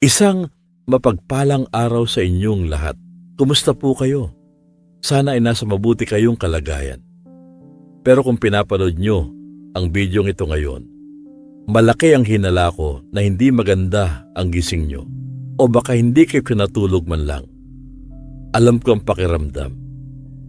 Isang mapagpalang araw sa inyong lahat. Kumusta po kayo? Sana ay nasa mabuti kayong kalagayan. Pero kung pinapanood nyo ang bidyong ito ngayon, malaki ang hinala ko na hindi maganda ang gising nyo. O baka hindi kayo pinatulog man lang. Alam ko ang pakiramdam.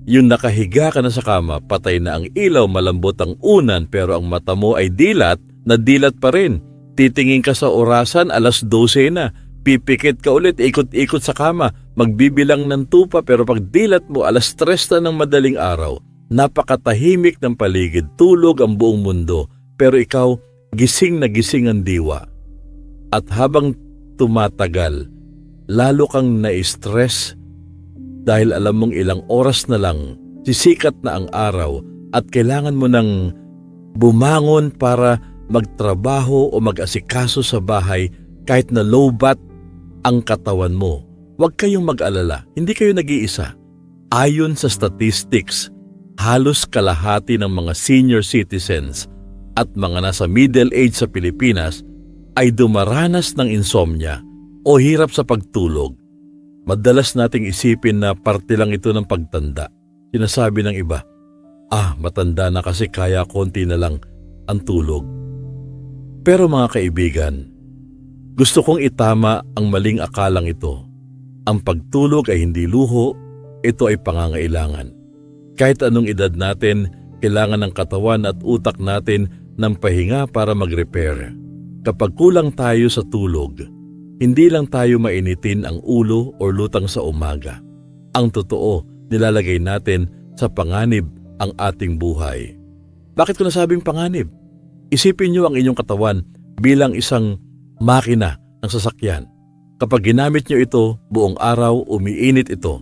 Yung nakahiga ka na sa kama, patay na ang ilaw, malambot ang unan, pero ang mata mo ay dilat na dilat pa rin. Titingin ka sa orasan, 12:00 na. Pipikit ka ulit, ikot-ikot sa kama, magbibilang ng tupa, pero pag dilat mo, 3:00 na ng madaling araw. Napakatahimik ng paligid, tulog ang buong mundo, pero ikaw, gising na gising ang diwa. At habang tumatagal, lalo kang na-stress dahil alam mong ilang oras na lang, sisikat na ang araw at kailangan mo nang bumangon para magtrabaho o mag-asikaso sa bahay kahit na low-bat ang katawan mo. Huwag kayong mag-alala, hindi kayo nag-iisa. Ayon sa statistics, halos kalahati ng mga senior citizens at mga nasa middle age sa Pilipinas ay dumaranas ng insomnia o hirap sa pagtulog. Madalas nating isipin na parte lang ito ng pagtanda. Sinasabi ng iba, matanda na kasi kaya konti na lang ang tulog. Pero mga kaibigan, gusto kong itama ang maling akalang ito. Ang pagtulog ay hindi luho, ito ay pangangailangan. Kahit anong edad natin, kailangan ng katawan at utak natin ng pahinga para mag-repair. Kapag kulang tayo sa tulog, hindi lang tayo mainitin ang ulo o lutang sa umaga. Ang totoo, nilalagay natin sa panganib ang ating buhay. Bakit ko nasabing panganib? Isipin niyo ang inyong katawan bilang isang makina ng sasakyan. Kapag ginamit nyo ito, buong araw umiinit ito.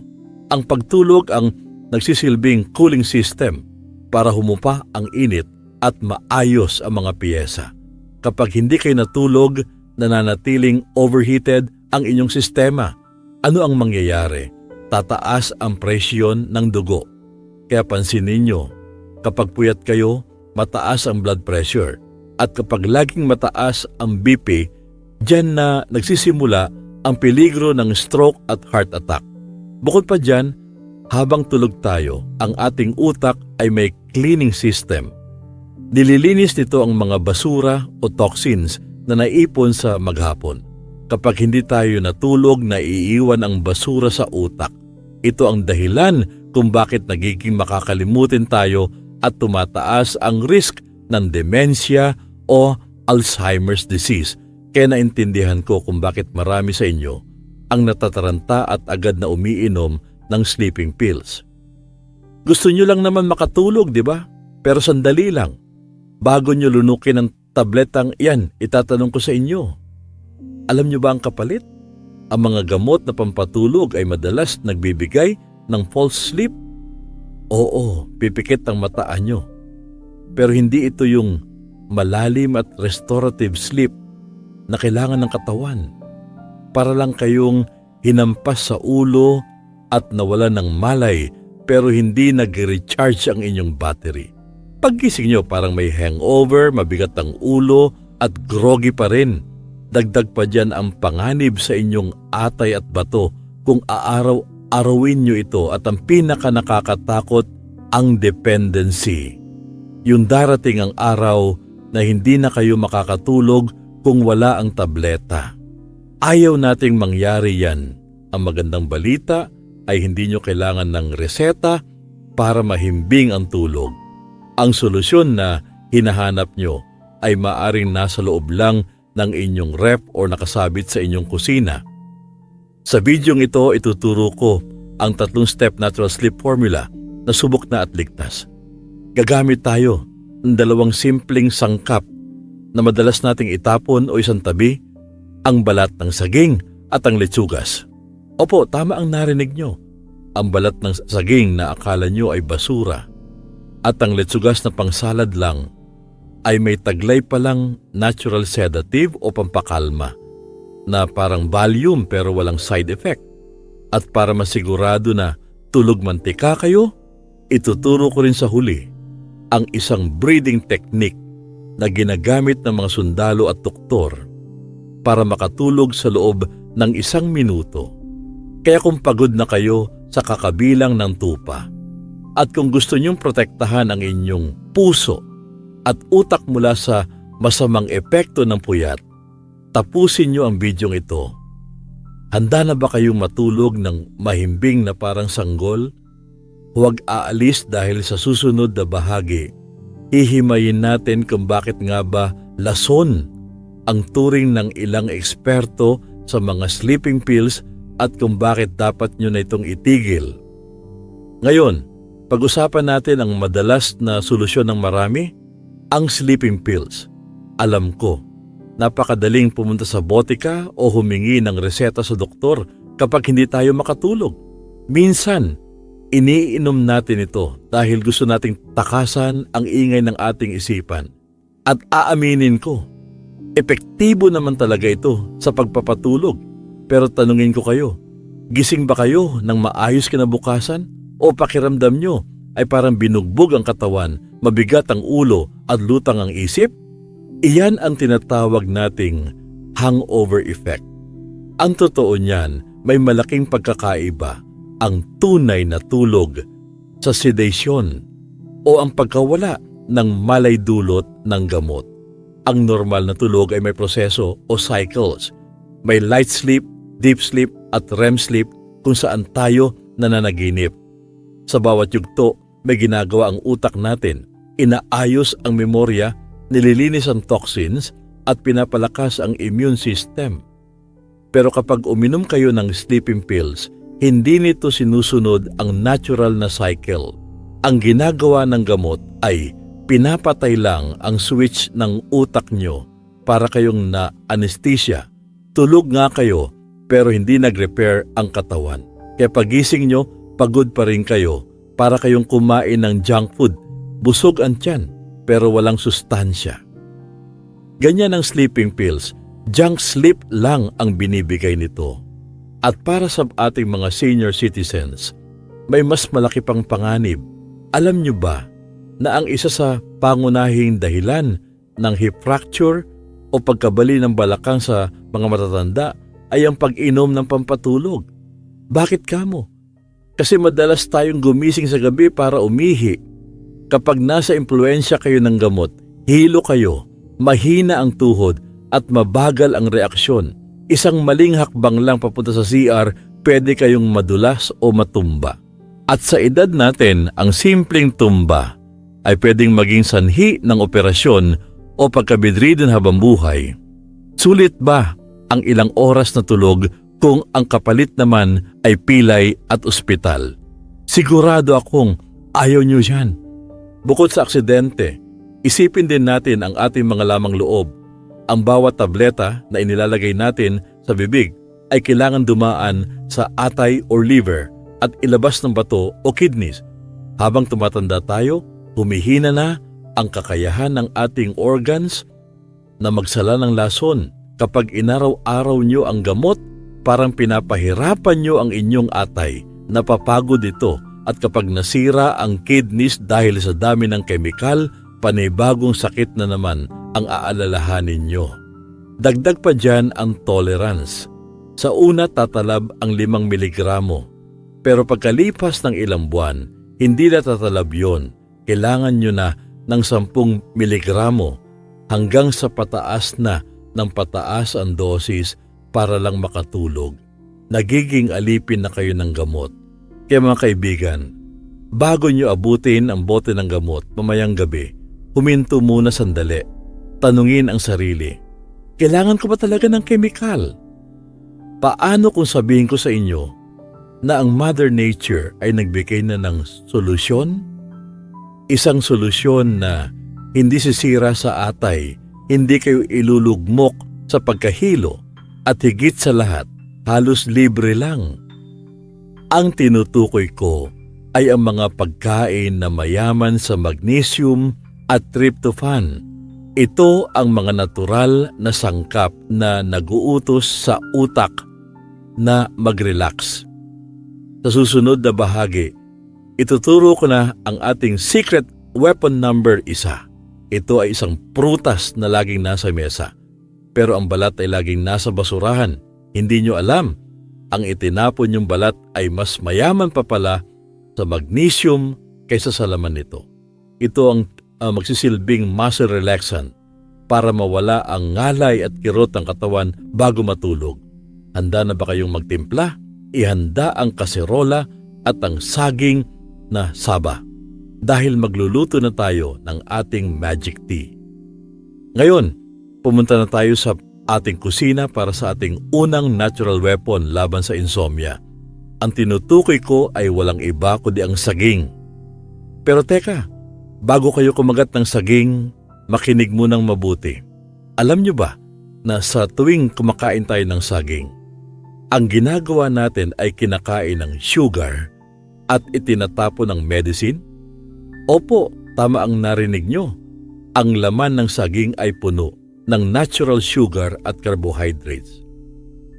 Ang pagtulog ang nagsisilbing cooling system para humupa ang init at maayos ang mga piyesa. Kapag hindi kayo natulog, nananatiling overheated ang inyong sistema. Ano ang mangyayari? Tataas ang presyon ng dugo. Kaya pansinin nyo, kapag puyat kayo, mataas ang blood pressure. At kapag laging mataas ang BP, diyan na nagsisimula ang peligro ng stroke at heart attack. Bukod pa diyan, habang tulog tayo, ang ating utak ay may cleaning system. Nililinis nito ang mga basura o toxins na naipon sa maghapon. Kapag hindi tayo natulog, naiiwan ang basura sa utak. Ito ang dahilan kung bakit nagiging makakalimutin tayo at tumataas ang risk ng dementia o Alzheimer's disease. Kaya naintindihan ko kung bakit marami sa inyo ang natataranta at agad na umiinom ng sleeping pills. Gusto nyo lang naman makatulog, di ba? Pero sandali lang. Bago nyo lunukin ang tabletang yan, itatanong ko sa inyo. Alam nyo ba ang kapalit? Ang mga gamot na pampatulog ay madalas nagbibigay ng false sleep. Oo, pipikit ang mataan nyo. Pero hindi ito yung malalim at restorative sleep na kailangan ng katawan. Para lang kayong hinampas sa ulo at nawalan ng malay pero hindi nag-recharge ang inyong battery. Paggising nyo parang may hangover, mabigat ang ulo at groggy pa rin. Dagdag pa dyan ang panganib sa inyong atay at bato kung aaraw-arawin nyo ito at ang pinaka nakakatakot, ang dependency. Yung darating ang araw na hindi na kayo makakatulog kung wala ang tableta. Ayaw nating mangyari yan. Ang magandang balita ay hindi nyo kailangan ng reseta para mahimbing ang tulog. Ang solusyon na hinahanap nyo ay maaring nasa loob lang ng inyong ref o nakasabit sa inyong kusina. Sa bidyong ito, ituturo ko ang 3-step natural sleep formula na subok na at ligtas. Gagamit tayo ng 2 simpleng sangkap na madalas nating itapon o isang tabi, ang balat ng saging at ang letsugas. Opo, tama ang narinig nyo. Ang balat ng saging na akala nyo ay basura at ang letsugas na pangsalad lang ay may taglay palang natural sedative o pampakalma na parang Valium pero walang side effect. At para masigurado na tulog mantika kayo, ituturo ko rin sa huli ang isang breathing technique na ginagamit ng mga sundalo at doktor. para makatulog sa loob ng 1 minuto. Kaya kung pagod na kayo sa kakabilang ng tupa at kung gusto niyong protektahan ang inyong puso at utak mula sa masamang epekto ng puyat, tapusin niyo ang bidyong ito. Handa na ba kayong matulog ng mahimbing na parang sanggol? Huwag aalis dahil sa susunod na bahagi, hihimayin natin kung bakit nga ba lason ang turing ng ilang eksperto sa mga sleeping pills at kung bakit dapat nyo na itong itigil. Ngayon, pag-usapan natin ang madalas na solusyon ng marami, ang sleeping pills. Alam ko, napakadaling pumunta sa botika o humingi ng reseta sa doktor kapag hindi tayo makatulog. Minsan, iniinom natin ito dahil gusto nating takasan ang ingay ng ating isipan. At aaminin ko, epektibo naman talaga ito sa pagpapatulog. Pero tanungin ko kayo, gising ba kayo ng maayos kinabukasan o pakiramdam nyo ay parang binugbog ang katawan, mabigat ang ulo at lutang ang isip? Iyan ang tinatawag nating hangover effect. Ang totoo niyan, may malaking pagkakaiba ang tunay na tulog sa sedation o ang pagkawala ng malay dulot ng gamot. Ang normal na tulog ay may proseso o cycles. May light sleep, deep sleep at REM sleep kung saan tayo nananaginip. Sa bawat yugto, may ginagawa ang utak natin. Inaayos ang memorya, nililinis ang toxins at pinapalakas ang immune system. Pero kapag uminom kayo ng sleeping pills, hindi nito sinusunod ang natural na cycle. Ang ginagawa ng gamot ay pinapatay lang ang switch ng utak nyo para kayong na-anesthesia. Tulog nga kayo pero hindi nag-repair ang katawan. Kaya pagising nyo, pagod pa rin kayo para kayong kumain ng junk food. Busog ang tiyan pero walang sustansya. Ganyan ang sleeping pills. Junk sleep lang ang binibigay nito. At para sa ating mga senior citizens, may mas malaki pang panganib. Alam nyo ba na ang isa sa pangunahing dahilan ng hip fracture o pagkabali ng balakang sa mga matatanda ay ang pag-inom ng pampatulog? Bakit kamo? Kasi madalas tayong gumising sa gabi para umihi. Kapag nasa impluensya kayo ng gamot, hilo kayo, mahina ang tuhod at mabagal ang reaksyon. Isang maling hakbang lang papunta sa CR, pwede kayong madulas o matumba. At sa edad natin, ang simpleng tumba ay pwedeng maging sanhi ng operasyon o pagkabedridden habang buhay. Sulit ba ang ilang oras na tulog kung ang kapalit naman ay pilay at ospital? Sigurado akong ayaw nyo yan. Bukod sa aksidente, isipin din natin ang ating mga lamang loob. Ang bawat tableta na inilalagay natin sa bibig ay kailangan dumaan sa atay or liver at ilabas ng bato o kidneys. Habang tumatanda tayo, humihina na ang kakayahan ng ating organs na magsala ng lason. Kapag inaraw-araw nyo ang gamot, parang pinapahirapan nyo ang inyong atay. Napapagod ito at kapag nasira ang kidneys dahil sa dami ng kemikal, panibagong sakit na naman ang aalalahanin nyo. Dagdag pa dyan ang tolerance. Sa una tatalab ang 5 miligramo. Pero pagkalipas ng ilang buwan, hindi na tatalab yun. Kailangan nyo na ng 10 miligramo hanggang sa pataas na ng pataas ang dosis para lang makatulog. Nagiging alipin na kayo ng gamot. Kaya mga kaibigan, bago nyo abutin ang bote ng gamot mamayang gabi, huminto muna sandali. Tanungin ang sarili, kailangan ko ba talaga ng kemikal? Paano kung sabihin ko sa inyo na ang Mother Nature ay nagbigay na ng solusyon? Isang solusyon na hindi sisira sa atay, hindi kayo ilulugmok sa pagkahilo at higit sa lahat, halos libre lang. Ang tinutukoy ko ay ang mga pagkain na mayaman sa magnesium at tryptophan. Ito ang mga natural na sangkap na naguutos sa utak na mag-relax. Sa susunod na bahagi, ituturo ko na ang ating secret weapon number 1. Ito ay isang prutas na laging nasa mesa. Pero ang balat ay laging nasa basurahan. Hindi nyo alam, ang itinapon yung balat ay mas mayaman pa pala sa magnesium kaysa sa laman nito. Ito ang magsisilbing muscle relaxant para mawala ang ngalay at kirot ng katawan bago matulog. Handa na ba kayong magtimpla? Ihanda ang kaserola at ang saging na saba dahil magluluto na tayo ng ating magic tea. Ngayon, pumunta na tayo sa ating kusina para sa ating unang natural weapon laban sa insomnia. Ang tinutukoy ko ay walang iba kundi ang saging. Pero teka, bago kayo kumagat ng saging, makinig munang mabuti. Alam nyo ba na sa tuwing kumakain tayo ng saging, ang ginagawa natin ay kinakain ng sugar at itinatapon ng medicine? Opo, tama ang narinig nyo. Ang laman ng saging ay puno ng natural sugar at carbohydrates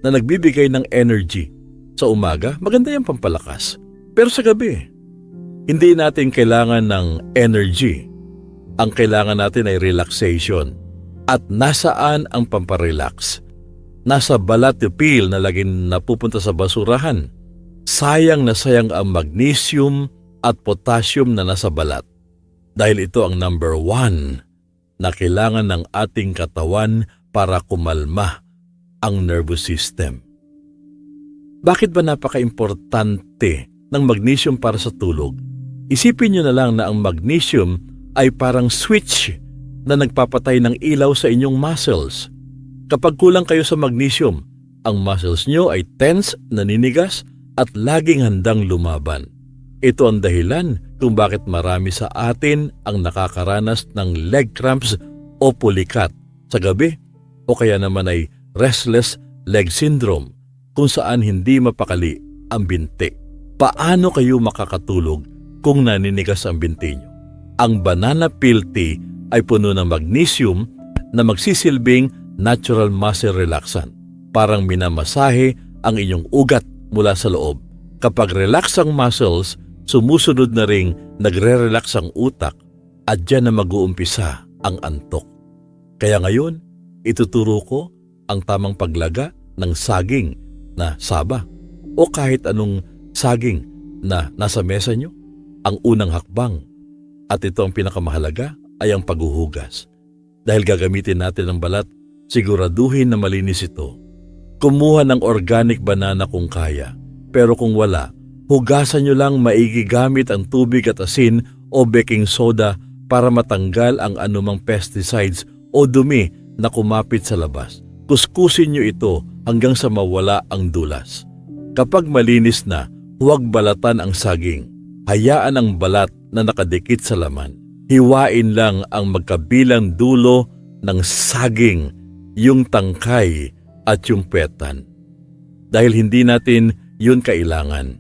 na nagbibigay ng energy. Sa umaga, maganda yung pampalakas. Pero sa gabi, hindi natin kailangan ng energy. Ang kailangan natin ay relaxation. At nasaan ang pamparelax? Nasa balat yung pill na laging napupunta sa basurahan. Sayang na sayang ang magnesium at potassium na nasa balat. Dahil ito ang number 1 na kailangan ng ating katawan para kumalma ang nervous system. Bakit ba napaka-importante ng magnesium para sa tulog? Isipin nyo na lang na ang magnesium ay parang switch na nagpapatay ng ilaw sa inyong muscles. Kapag kulang kayo sa magnesium, ang muscles nyo ay tense, naninigas at laging handang lumaban. Ito ang dahilan kung bakit marami sa atin ang nakakaranas ng leg cramps o pulikat sa gabi o kaya naman ay restless leg syndrome kung saan hindi mapakali ang binti. Paano kayo makakatulog kung naninigas ang binti nyo? Ang banana peel tea ay puno ng magnesium na magsisilbing natural muscle relaxant. Parang minamasahe ang inyong ugat mula sa loob. Kapag relax ang muscles, sumusunod na ring nagre-relax ang utak at dyan na mag-uumpisa ang antok. Kaya ngayon, ituturo ko ang tamang paglaga ng saging na saba o kahit anong saging na nasa mesa nyo. Ang unang hakbang, at ito ang pinakamahalaga, ay ang paghuhugas. Dahil gagamitin natin ang balat, siguraduhin na malinis ito. Kumuha ng organic banana kung kaya, pero kung wala, hugasan nyo lang maigi gamit ang tubig at asin o baking soda para matanggal ang anumang pesticides o dumi na kumapit sa labas. Kuskusin nyo ito hanggang sa mawala ang dulas. Kapag malinis na, huwag balatan ang saging. Hayaan ang balat na nakadikit sa laman. Hiwain lang ang magkabilang dulo ng saging, yung tangkay at yung petan. Dahil hindi natin yun kailangan.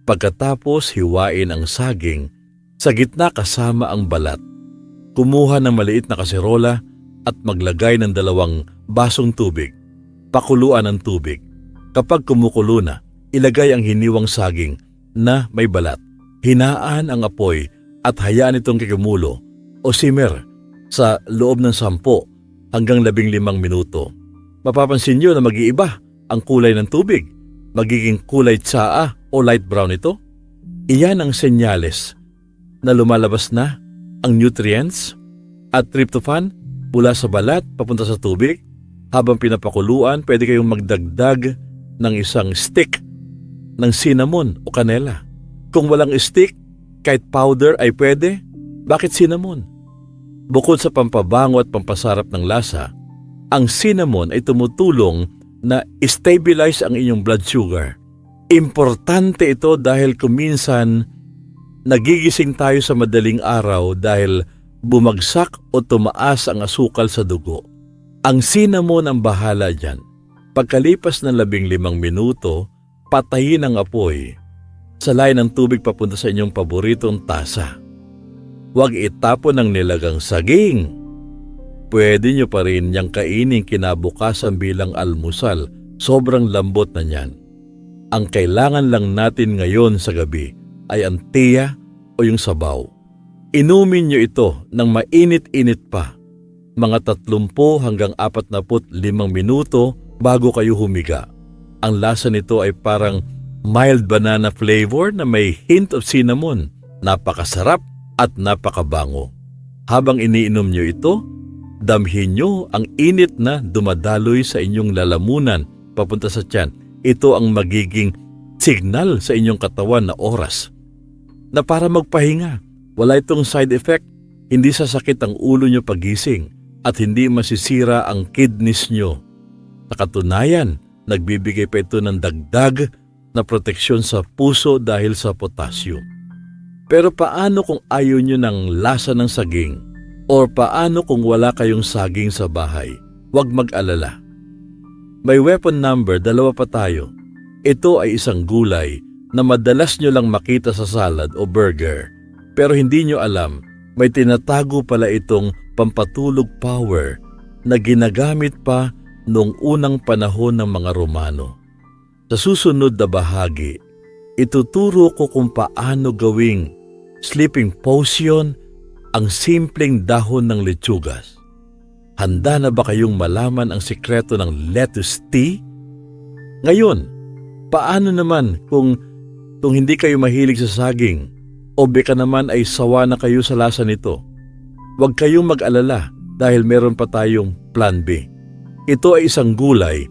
Pagkatapos hiwain ang saging, sa gitna kasama ang balat. Kumuha ng maliit na kaserola at maglagay ng 2 basong tubig. Pakuluan ang tubig. Kapag kumukulo na, ilagay ang hiniwang saging na may balat. Hinaan ang apoy at hayaan itong kikumulo o simmer sa loob ng 10 hanggang 15 minuto. Mapapansin nyo na mag-iiba ang kulay ng tubig. Magiging kulay tsaa o light brown ito. Iyan ang senyales na lumalabas na ang nutrients at tryptophan mula sa balat papunta sa tubig. Habang pinapakuluan, pwede kayong magdagdag ng 1 stick ng cinnamon o kanela. Kung walang stick, kahit powder ay pwede. Bakit cinnamon? Bukod sa pampabango at pampasarap ng lasa, ang cinnamon ay tumutulong na stabilize ang inyong blood sugar. Importante ito dahil kuminsan nagigising tayo sa madaling araw dahil bumagsak o tumaas ang asukal sa dugo. Ang cinnamon ang bahala dyan. Pagkalipas ng 15 minuto, patayin ang apoy. Salayin ng tubig papunta sa inyong paboritong tasa. Huwag itapon ang nilagang saging. Pwede nyo pa rin niyang kainin kinabukasan bilang almusal. Sobrang lambot na niyan. Ang kailangan lang natin ngayon sa gabi ay ang tiya o yung sabaw. Inumin nyo ito ng mainit-init pa. mga 30 hanggang 45 minuto bago kayo humiga. Ang lasa nito ay parang mild banana flavor na may hint of cinnamon. Napakasarap at napakabango. Habang iniinom nyo ito, damhin nyo ang init na dumadaloy sa inyong lalamunan papunta sa tiyan. Ito ang magiging signal sa inyong katawan na oras na para magpahinga. Wala itong side effect. Hindi sasakit ang ulo nyo pagising at hindi masisira ang kidneys nyo. Sa katunayan, nagbibigay pa ito ng dagdag na proteksyon sa puso dahil sa potassium. Pero paano kung ayaw nyo ng lasa ng saging? Or paano kung wala kayong saging sa bahay? Huwag mag-alala. May weapon number, 2 pa tayo. Ito ay isang gulay na madalas nyo lang makita sa salad o burger. Pero hindi nyo alam, may tinatago pala itong pampatulog power na ginagamit pa noong unang panahon ng mga Romano. Sa susunod na bahagi, ituturo ko kung paano gawing sleeping potion ang simpleng dahon ng lechugas. Handa na ba kayong malaman ang sikreto ng lettuce tea? Ngayon, paano naman kung hindi kayo mahilig sa saging o baka naman ay sawa na kayo sa lasa nito? Huwag kayong mag-alala dahil meron pa tayong plan B. Ito ay isang gulay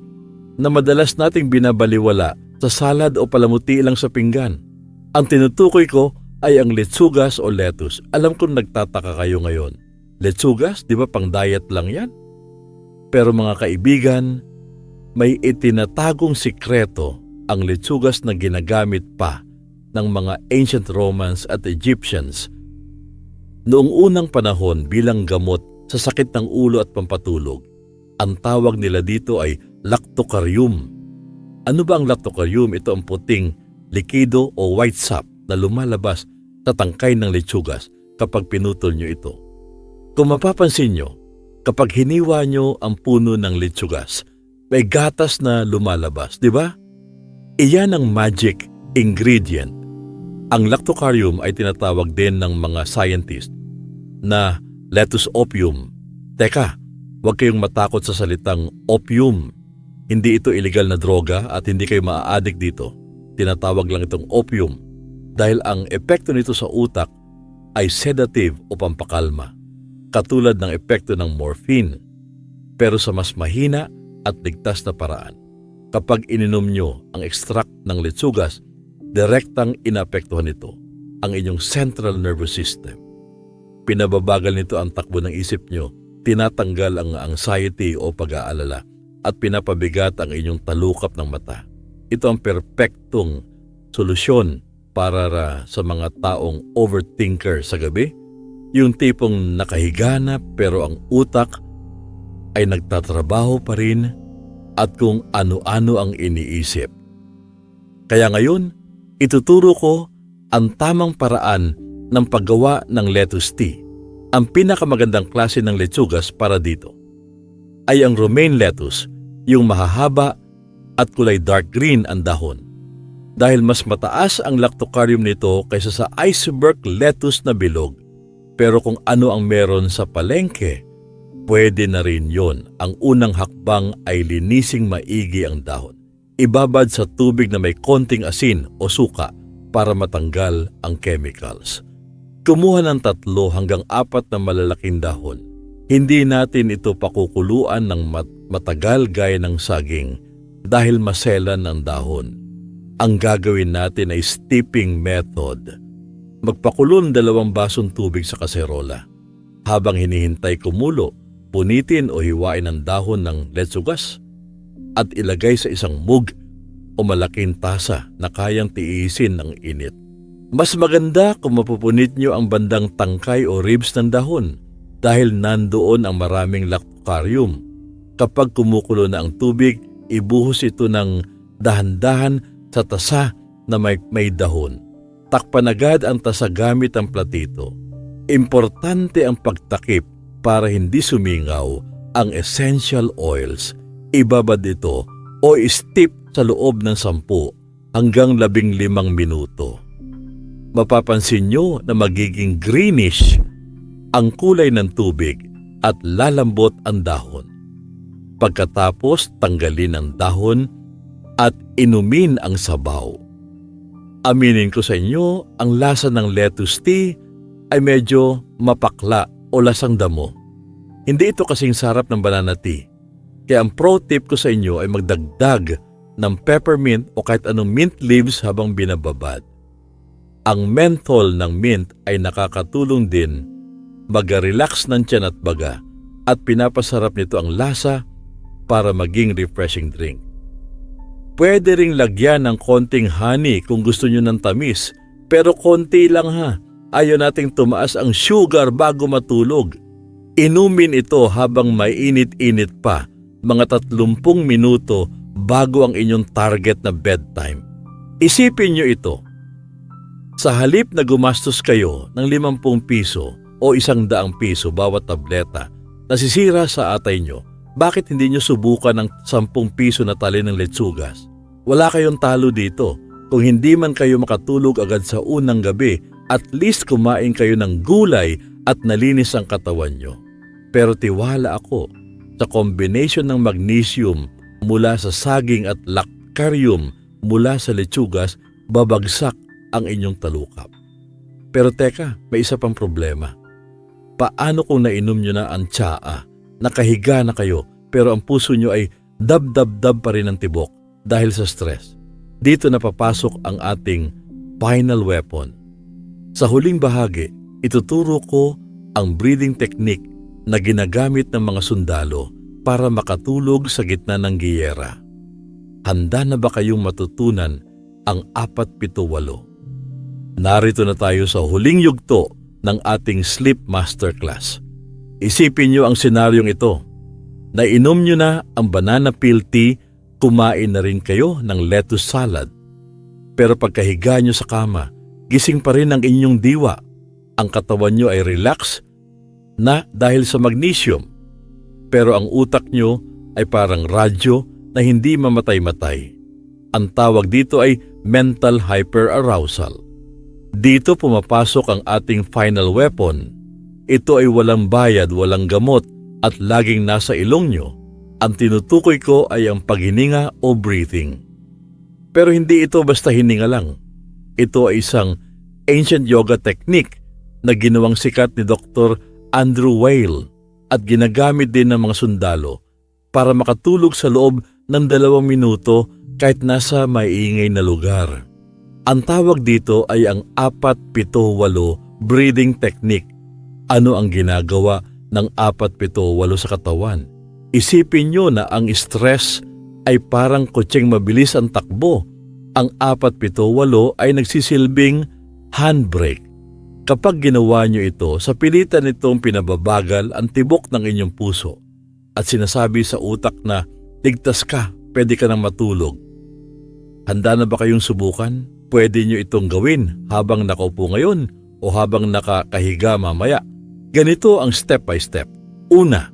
na madalas nating binabaliwala sa salad o palamuti lang sa pinggan. Ang tinutukoy ko ay ang lechugas o lettuce. Alam kong nagtataka kayo ngayon. Lechugas, di ba pang diet lang yan? Pero mga kaibigan, may itinatagong sikreto ang lechugas na ginagamit pa ng mga ancient Romans at Egyptians noong unang panahon bilang gamot sa sakit ng ulo at pampatulog. Ang tawag nila dito ay lactocarium. Ano ba ang lactocarium? Ito ang puting likido o white sap na lumalabas sa tangkay ng lechugas kapag pinutol nyo ito. Kung mapapansin nyo, kapag hiniwa nyo ang puno ng lechugas, may gatas na lumalabas, di ba? Iyan ang magic ingredient. Ang lactocarium ay tinatawag din ng mga scientist na lettuce opium. Teka, huwag kayong matakot sa salitang opium. Hindi ito illegal na droga at hindi kayo maa-addict dito. Tinatawag lang itong opium dahil ang epekto nito sa utak ay sedative o pampakalma, katulad ng epekto ng morphine, pero sa mas mahina at ligtas na paraan. Kapag ininom nyo ang extract ng lechugas, direktang inapektuhan nito ang inyong central nervous system. Pinababagal nito ang takbo ng isip nyo, tinatanggal ang anxiety o pag-aalala, at pinapabigat ang inyong talukap ng mata. Ito ang perpektong solusyon para sa mga taong overthinker sa gabi, yung tipong nakahiga na pero ang utak ay nagtatrabaho pa rin at kung ano-ano ang iniisip. Kaya ngayon, ituturo ko ang tamang paraan ng paggawa ng lettuce tea. Ang pinakamagandang klase ng lechugas para dito ay ang romaine lettuce, yung mahahaba at kulay dark green ang dahon. Dahil mas mataas ang lactocarium nito kaysa sa iceberg lettuce na bilog. Pero kung ano ang meron sa palengke, pwede na rin yon. Ang unang hakbang ay linising maigi ang dahon. Ibabad sa tubig na may konting asin o suka para matanggal ang chemicals. Kumuha ng 3 hanggang 4 na malalaking dahon. Hindi natin ito pakukuluan ng matagal gaya ng saging dahil maselan ng dahon. Ang gagawin natin ay steeping method. Magpakulo ng 2 basong tubig sa kaserola. Habang hinihintay kumulo, punitin o hiwain ang dahon ng lechugas at ilagay sa isang mug o malaking tasa na kayang tiisin ng init. Mas maganda kung mapupunit nyo ang bandang tangkay o ribs ng dahon dahil nandoon ang maraming lactocarium. Kapag kumukulo na ang tubig, ibuhos ito ng dahan-dahan sa tasa na may dahon. Takpan agad ang tasa gamit ang platito. Importante ang pagtakip para hindi sumingaw ang essential oils. Ibabad ito o steep sa loob ng 10 hanggang 15 minuto. Mapapansin nyo na magiging greenish ang kulay ng tubig at lalambot ang dahon. Pagkatapos tanggalin ang dahon at inumin ang sabaw. Aminin ko sa inyo, ang lasa ng lettuce tea ay medyo mapakla o lasang damo. Hindi ito kasing sarap ng banana tea. Kaya ang pro tip ko sa inyo ay magdagdag ng peppermint o kahit anong mint leaves habang binababad. Ang menthol ng mint ay nakakatulong din mag-relax ng tiyan at baga at pinapasarap nito ang lasa para maging refreshing drink. Pwede ring lagyan ng konting honey kung gusto nyo ng tamis, pero konti lang ha. Ayaw nating tumaas ang sugar bago matulog. Inumin ito habang may init-init pa, mga 30 minuto bago ang inyong target na bedtime. Isipin nyo ito. Sa halip na gumastos kayo ng 50 piso o 100 piso bawat tableta, nasisira sa atay nyo, bakit hindi nyo subukan ng 10 piso na tali ng letsugas? Wala kayong talo dito. Kung hindi man kayo makatulog agad sa unang gabi, at least kumain kayo ng gulay at nalinis ang katawan nyo. Pero tiwala ako sa combination ng magnesium mula sa saging at lactarium mula sa letsugas, babagsak ang inyong talukap. Pero teka, may isa pang problema. Paano kung nainom nyo na ang tsaa? Nakahiga na kayo pero ang puso nyo ay dab-dab-dab pa rin ang tibok dahil sa stress. Dito na papasok ang ating final weapon. Sa huling bahagi, ituturo ko ang breathing technique na ginagamit ng mga sundalo para makatulog sa gitna ng giyera. Handa na ba kayong matutunan ang 4-7-8? Narito na tayo sa huling yugto ng ating sleep masterclass. Isipin nyo ang senaryong ito. Nainom nyo na ang banana peel tea, kumain na rin kayo ng lettuce salad. Pero pagkahiga nyo sa kama, gising pa rin ang inyong diwa. Ang katawan nyo ay relax na dahil sa magnesium. Pero ang utak nyo ay parang radyo na hindi mamatay-matay. Ang tawag dito ay mental hyperarousal. Dito pumapasok ang ating final weapon. Ito ay walang bayad, walang gamot at laging nasa ilong nyo. Ang tinutukoy ko ay ang paghininga o breathing. Pero hindi ito basta hininga lang. Ito ay isang ancient yoga technique na ginawang sikat ni Dr. Andrew Weil at ginagamit din ng mga sundalo para makatulog sa loob ng 2 minuto kahit nasa maiingay na lugar. Ang tawag dito ay ang 4-7-8 breathing technique. Ano ang ginagawa ng 4-7-8 sa katawan? Isipin nyo na ang stress ay parang kotseng mabilis ang takbo. Ang 4-7-8 ay nagsisilbing handbrake. Kapag ginawa nyo ito, sa pilitan itong pinababagal ang tibok ng inyong puso at sinasabi sa utak na, ligtas ka, pwede ka nang matulog. Handa na ba kayong subukan? Pwede nyo itong gawin habang nakaupo ngayon o habang nakakahiga mamaya. Ganito ang step by step. Una,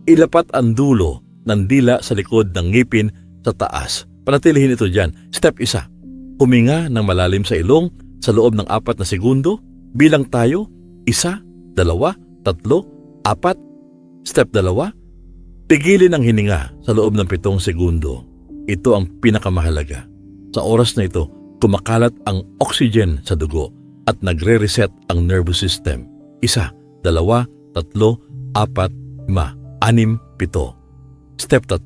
ilapat ang dulo ng dila sa likod ng ngipin sa taas. Panatilihin ito dyan. Step 1, huminga ng malalim sa ilong sa loob ng 4 na segundo. Bilang tayo, 1, 2, 3, 4. Step 2, pigilin ang hininga sa loob ng 7 segundo. Ito ang pinakamahalaga. Sa oras na ito, kumakalat ang oxygen sa dugo at nagre-reset ang nervous system. 1, 2, 3, 4, 5, 6, 7. Step 3,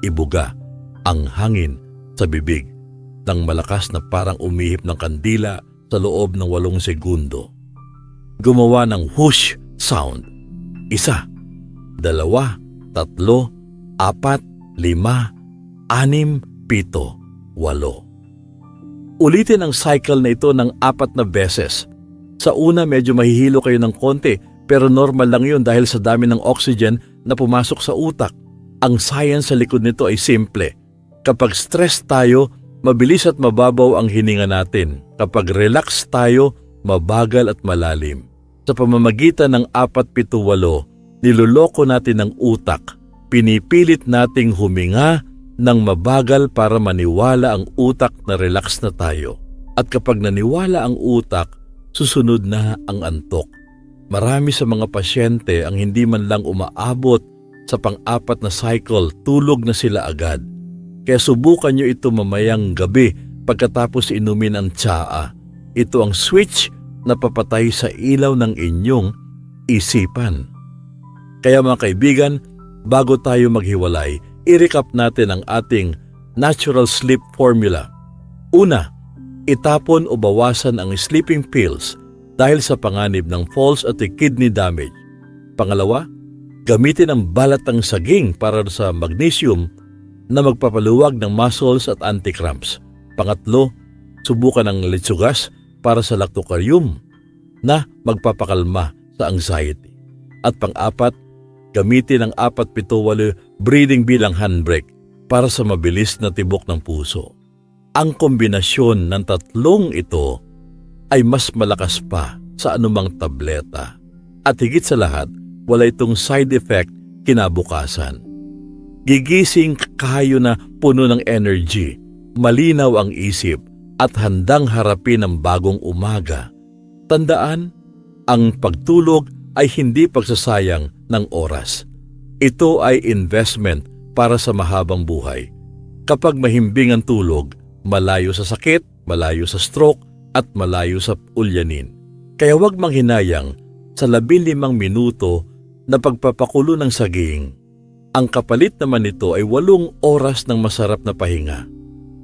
ibuga ang hangin sa bibig ng malakas na parang umihip ng kandila sa loob ng 8 segundo. Gumawa ng whoosh sound. 1, 2, 3, 4, 5, 6, 7, 8. Ulitin ang cycle na ito ng 4 na beses. Sa una medyo mahihilo kayo ng konti pero normal lang yun dahil sa dami ng oxygen na pumasok sa utak. Ang science sa likod nito ay simple. Kapag stress tayo, mabilis at mababaw ang hininga natin. Kapag relax tayo, mabagal at malalim. Sa pamamagitan ng 4-7-8, niloloko natin ang utak. Pinipilit nating huminga ng mabagal para maniwala ang utak na relax na tayo. At kapag naniwala ang utak, susunod na ang antok. Marami sa mga pasyente ang hindi man lang umaabot sa pang-apat na cycle, tulog na sila agad. Kaya subukan nyo ito mamayang gabi pagkatapos inumin ang tsaa. Ito ang switch na papatay sa ilaw ng inyong isipan. Kaya mga kaibigan, bago tayo maghiwalay, i-recap natin ang ating natural sleep formula. Una, itapon o bawasan ang sleeping pills dahil sa panganib ng falls at kidney damage. Pangalawa, gamitin ang balat ng saging para sa magnesium na magpapaluwag ng muscles at anti-cramps. Pangatlo, subukan ang litsugas para sa lactocarium na magpapakalma sa anxiety. At pang-apat, gamitin ang 4-7-8 breathing bilang handbrake para sa mabilis na tibok ng puso. Ang kombinasyon ng tatlong ito ay mas malakas pa sa anumang tableta. At higit sa lahat, wala itong side effect kinabukasan. Gigising kayo na puno ng energy, malinaw ang isip at handang harapin ang bagong umaga. Tandaan, ang pagtulog ay hindi pagsasayang ng oras. Ito ay investment para sa mahabang buhay. Kapag mahimbing ang tulog, malayo sa sakit, malayo sa stroke, at malayo sa ulyanin. Kaya huwag manghinayang sa 15 minuto na pagpapakulo ng saging. Ang kapalit naman nito ay 8 oras ng masarap na pahinga.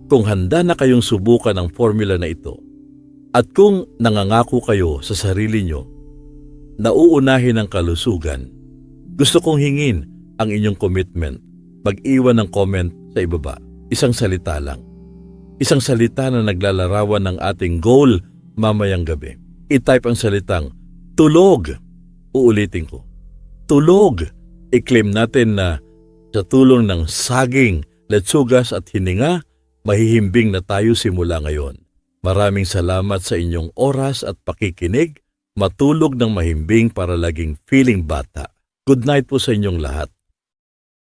Kung handa na kayong subukan ang formula na ito, at kung nangangako kayo sa sarili nyo na uunahin ang kalusugan, gusto kong hingin ang inyong commitment. Mag-iwan ng comment sa ibaba. Isang salita lang. Isang salita na naglalarawan ng ating goal mamayang gabi. I-type ang salitang tulog. Uulitin ko. Tulog. I-claim natin na sa tulong ng saging, letsugas at hininga, mahihimbing na tayo simula ngayon. Maraming salamat sa inyong oras at pakikinig. Matulog ng mahimbing para laging feeling bata. Good night po sa inyong lahat.